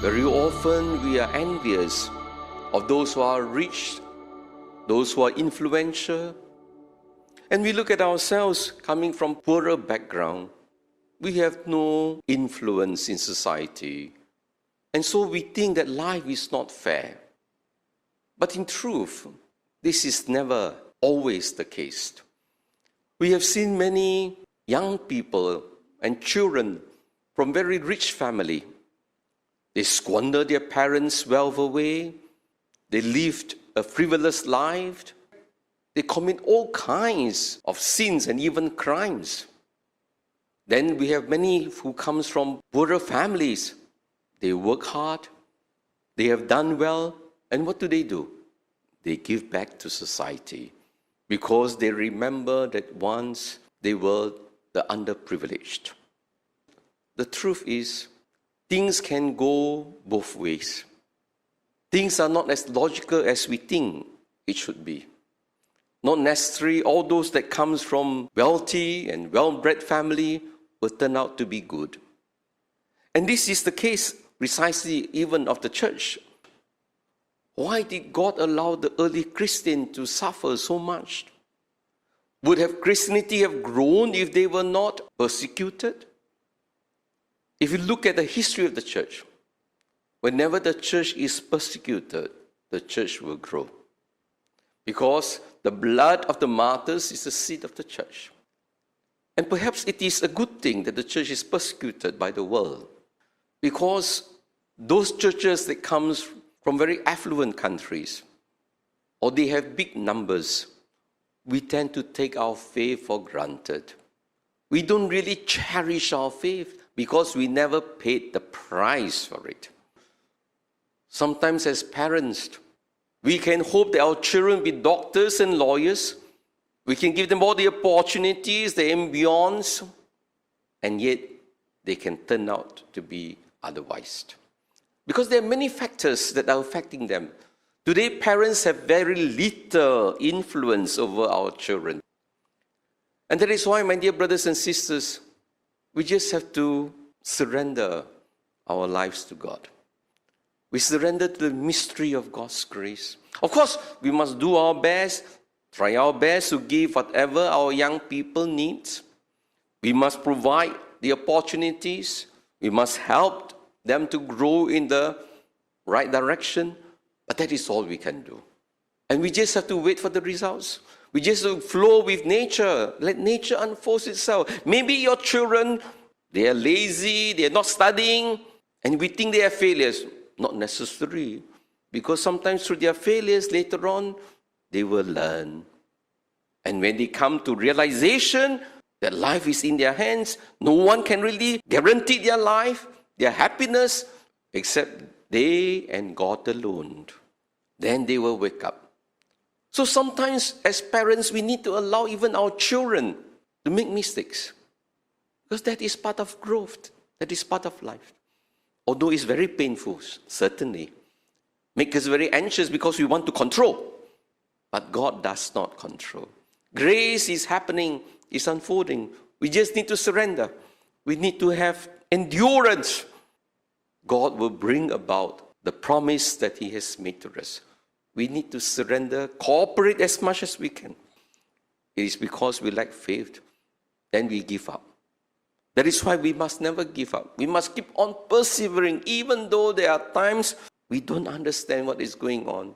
Very often we are envious of those who are rich, those who are influential, and we look at ourselves coming from poorer background. We have no influence in society, and so we think that life is not fair. But in truth, this is never always the case. We have seen many young people and children from very rich family. They squander their parents' wealth away. They lived a frivolous life. They commit all kinds of sins and even crimes. Then we have many who come from poorer families. They work hard. They have done well. And what do? They give back to society because they remember that once they were the underprivileged. The truth is, things can go both ways. Things are not as logical as we think it should be. Not necessarily all those that comes from wealthy and well-bred family will turn out to be good. And this is the case precisely even of the church. Why did God allow the early Christians to suffer so much? Would have Christianity have grown if they were not persecuted? If you look at the history of the church, whenever the church is persecuted, the church will grow. Because the blood of the martyrs is the seed of the church. And perhaps it is a good thing that the church is persecuted by the world. Because those churches that comes from very affluent countries, or they have big numbers, we tend to take our faith for granted. We don't really cherish our faith because we never paid the price for it. Sometimes as parents, we can hope that our children be doctors and lawyers. We can give them all the opportunities, the ambience, and yet they can turn out to be otherwise. Because there are many factors that are affecting them. Today, parents have very little influence over our children. And that is why, my dear brothers and sisters, we just have to surrender our lives to God. We surrender to the mystery of God's grace. Of course, we must do our best, try our best to give whatever our young people need. We must provide the opportunities. We must help them to grow in the right direction. But that is all we can do. And we just have to wait for the results. We just have to flow with nature. Let nature unfold itself. Maybe your children, they are lazy, they are not studying, and we think they are failures. Not necessary. Because sometimes through their failures later on, they will learn. And when they come to realization that life is in their hands, no one can really guarantee their life, their happiness, except they and God alone. Then they will wake up. So sometimes as parents, we need to allow even our children to make mistakes. Because that is part of growth. That is part of life. Although it's very painful, certainly. Make us very anxious because we want to control. But God does not control. Grace is happening, is unfolding. We just need to surrender. We need to have endurance. God will bring about the promise that He has made to us. We need to surrender, cooperate as much as we can. It is because we lack faith, then we give up. That is why we must never give up. We must keep on persevering, even though there are times we don't understand what is going on.